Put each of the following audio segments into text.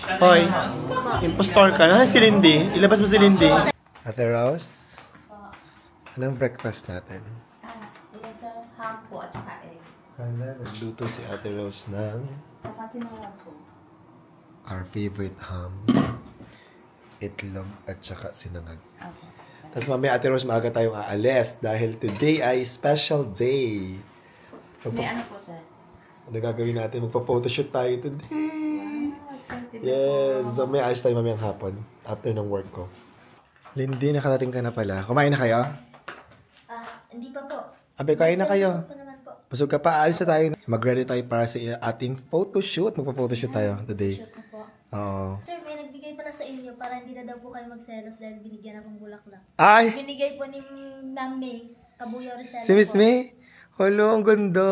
Hoy, impostor ka. Nasaan si Lindy? Ilabas mo si Lindy. Ate Rose, anong breakfast natin? Yes, ham po at saka egg. Nagluto si Ate Rose ng Saka sinangag po. our favorite ham, itlog at saka sinangag. Okay. Tapos mamaya Ate Rose, maaga tayong aalis dahil today ay special day. May ano po, sir? Ano gagawin natin? Magpa-photoshoot tayo today. Wow, excited Yes. po. So may alis tayo mamayang hapon after ng work ko. Lindy, nakarating ka na pala. Kumain na kayo? Hindi pa po. Abe, kain na kayo. Gusto pa naman po. Busog ka pa, alis na tayo. Mag-ready tayo para sa ating photoshoot. Magpa-photoshoot tayo today. Shoot na po. Oo. Sir, may nagbigay pa na sa inyo para hindi na daw po kayo magselos dahil binigyan akong bulaklak. Ay! Binigay po ni Ma'am Mace, Kabuyaw Rizal. Si Miss May? Hello, ang ganda.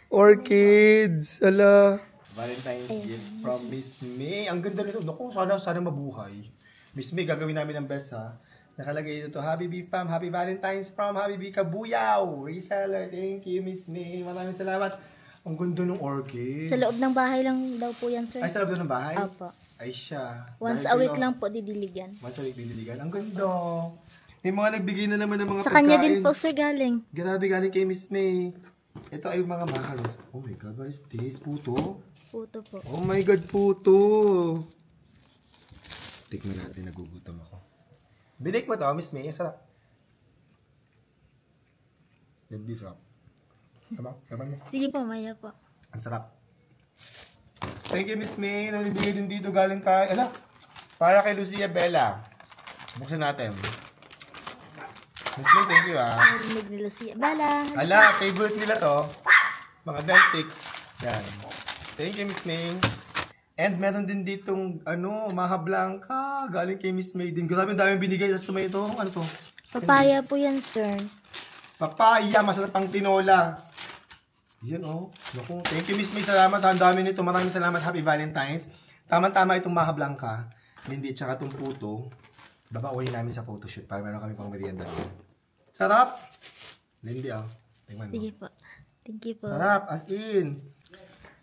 Orchids. Ala. Valentine's gift from Miss May. Ang ganda nito. Naku, sana mabuhay. Miss May, gagawin namin ang best, ha? Nakalagay dito, Happy Bee Fam, Happy Valentine's from Happy Bee Kabuyaw. Reseller. Thank you, Miss May. Maraming salamat. Ang ganda ng orchid. Sa loob ng bahay lang daw po yan, sir. Ay, sa loob ng bahay? Opo. Ay, siya. Once a week lang po didiligan. Once a week didiligan. Ang ganda. May mga nagbigay na naman ng mga Sa kanya din po, sir, galing. Grabe, galing kay Miss May. Ito ay mga macaroons. Oh my God, what is this? Puto? Puto po. Oh my God, puto. Tikman natin, nagugutom ako. Binik mo to, Miss May. Ang sarap. Hindi sarap. Tama mo. Sige po, maya po. Ang sarap. Thank you, Miss May. Nalibigay din dito galing kay... Ala, para kay Lucia Bella. Buksan natin. Miss May, thank you, ah. Narinig ni Lucia. Bala. Ala, favorite nila to. Mga Dentix. Yan. Thank you, Miss May. And meron din ditong, Maha Blanca. Galing kay Miss May din. Grabe, daming binigay sa sumay ito. Ano to? Papaya po yan, sir. Papaya, masarap pang tinola. Yan, oh. Naku, thank you, Miss May. Salamat. Ang dami nito. Maraming salamat. Happy Valentine's. Tama-tama itong Maha Blanca. Hindi, tsaka itong puto. Babauhin namin sa photoshoot para meron kami pang merienda. Sarap! Lindy, oh. Tingnan mo. Sige po. Thank you po. Sarap, as in.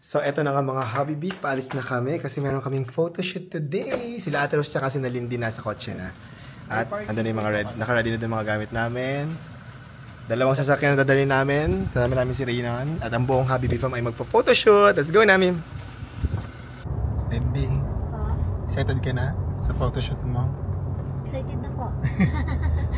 So, eto na nga mga hobby bees. Paalis na kami kasi meron kaming photoshoot today. Sila Ate Rose tsaka si Lindy nasa kotse na. At andun na yung mga naka-ready na yung mga gamit namin. Dalawang sasakyan na dadalhin namin. Salamat namin si Raynon. At ang buong hobby bee fam ay magpo-photoshoot. Let's go namin. Lindy, excited ka na sa photoshoot mo? Excited na po.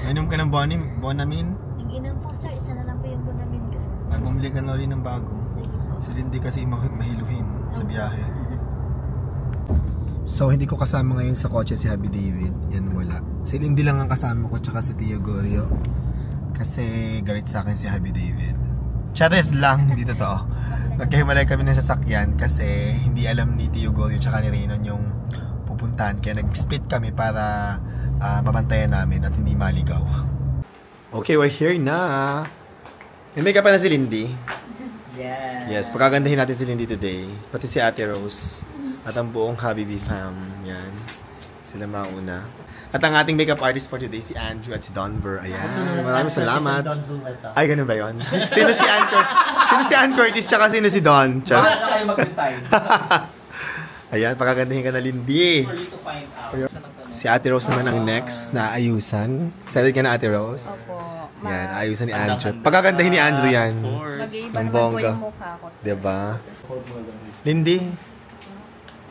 Inom ka ng Bonamin? Nag-inom po, sir. Isa na lang po yung bunamin ko, sir. At bumili ka na rin ng bago. Sige po. Si Lindy kasi mahiluhin sa biyahe. So, hindi ko kasama ngayon sa kotse si Happy David. Yan, wala. Si Lindy lang ang kasama ko, tsaka si Tio Goyo. Kasi galit sa akin si Happy David. Chares lang, hindi totoo. Nagkahimalay kami ng sasakyan kasi hindi alam ni Tio Goyo tsaka ni Raynon yung pupuntahan. Kaya nag-split kami para mabantayan namin at hindi maligaw. Okay, we're here na. May makeup pa na si Lindy. Yes, pagkagandahin natin si Lindy today. Pati si Ate Rose. At ang buong Habibi fam. Yan. Sila mauna. At ang ating makeup artist for today, si Andrew at si Donver. Ayan. Maraming salamat. Ay, ganun ba yun? Sino si Ann Curtis? Sino si Ann Curtis tsaka sino si Don? Baka kayo mag-decide. Ayan, pagkagandahin ka na Lindy. For you to find out. Si Ate Rose naman ang next na ayusan. Excited ka na, Ate Rose? Opo. Yan, ayusan ni Andrew. Pagkagandahin ni Andrew yan. Mag-iiba Ang naman po bongga. yung mukha ko, sir. Diba? Lindy.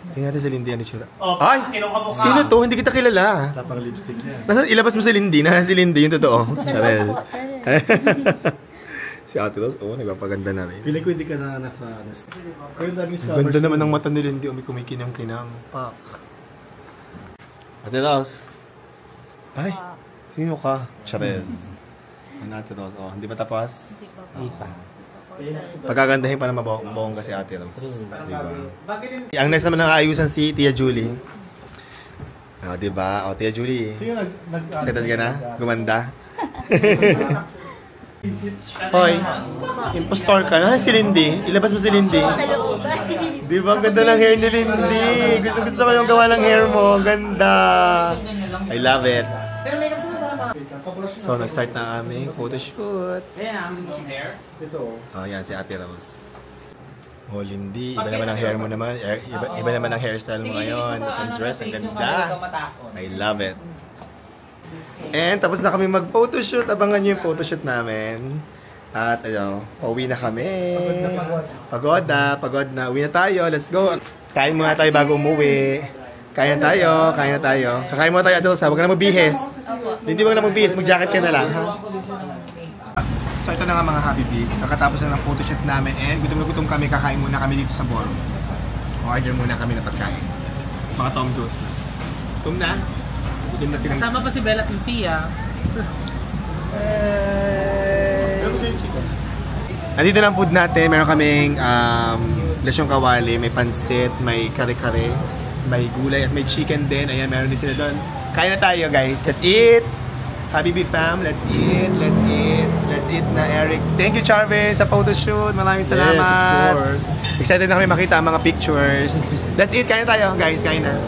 Tingnan natin si Lindy. Ano siya? Oh, Ay! sinong kamukha? Sino to? Hindi kita kilala. Tapang lipstick niya. Nasa, ilabas mo si Lindy. Nasa si Lindy yung totoo. Sa Charel. loob po, sir. Si Ate Rose, nagpapaganda na rin. Pili ko hindi ka na anak sa honest. Pero yung daming Ang ganda naman ng mata ni Lindy. Kumikinang-kinang. Pak. Ate Rose. Ay, sino ka? Charez. Ano Ate Rose? Oh, hindi ba tapos? Hindi pa. Pagkagandahin pa na mabongga si Ate Rose. Diba? Ang next naman nakaayusan si Tia Julie. Oh, diba? Oh, Tia Julie. Sino Excited ka na? Gumanda? Hoy, impostor ka. Nasaan si Lindy? Ilabas mo si Lindy. Sa loob. Di ba? Ang ganda ng hair ni Lindy. Gusto ko yung gawa ng hair mo. Ang ganda. I love it. So, nag-start na aming photoshoot. Ayan, hair. Ito. Oh, yan si Ate Rose. Oh, Lindy, iba naman ang hair mo naman. Iba naman ang hairstyle mo ngayon. Ang dress, ang ganda. I love it. And tapos na kami mag-photoshoot. Abangan nyo yung photoshoot namin. At pauwi na kami. Pagod na. Uwi na tayo. Let's go. Kain muna tayo bago umuwi. Kain na tayo. Kakain muna tayo, Adelsa. Huwag ka na magbihis. Hindi wag na magbihis. Mag-jacket ka na lang, ha? So ito na nga mga Habibis. Kakatapos na ng photoshoot namin. And gutom kami. Kakain muna kami dito sa ballroom. Order muna kami na pagkain. Mga Tom Jones na. Tom na? Kasama pa si Bella Lucia. Andito na ang food natin. Meron kaming lesyong kawali, may pansit, may kare-kare, may gulay at may chicken din. Ayan, meron din sila doon. Kain na tayo, guys. Let's eat! Habibi fam, let's eat na, Eric. Thank you, Charvin, sa photoshoot. Maraming salamat. Yes, of course. Excited na kami makita ang mga pictures. Let's eat. Kain na tayo, guys. Kain na.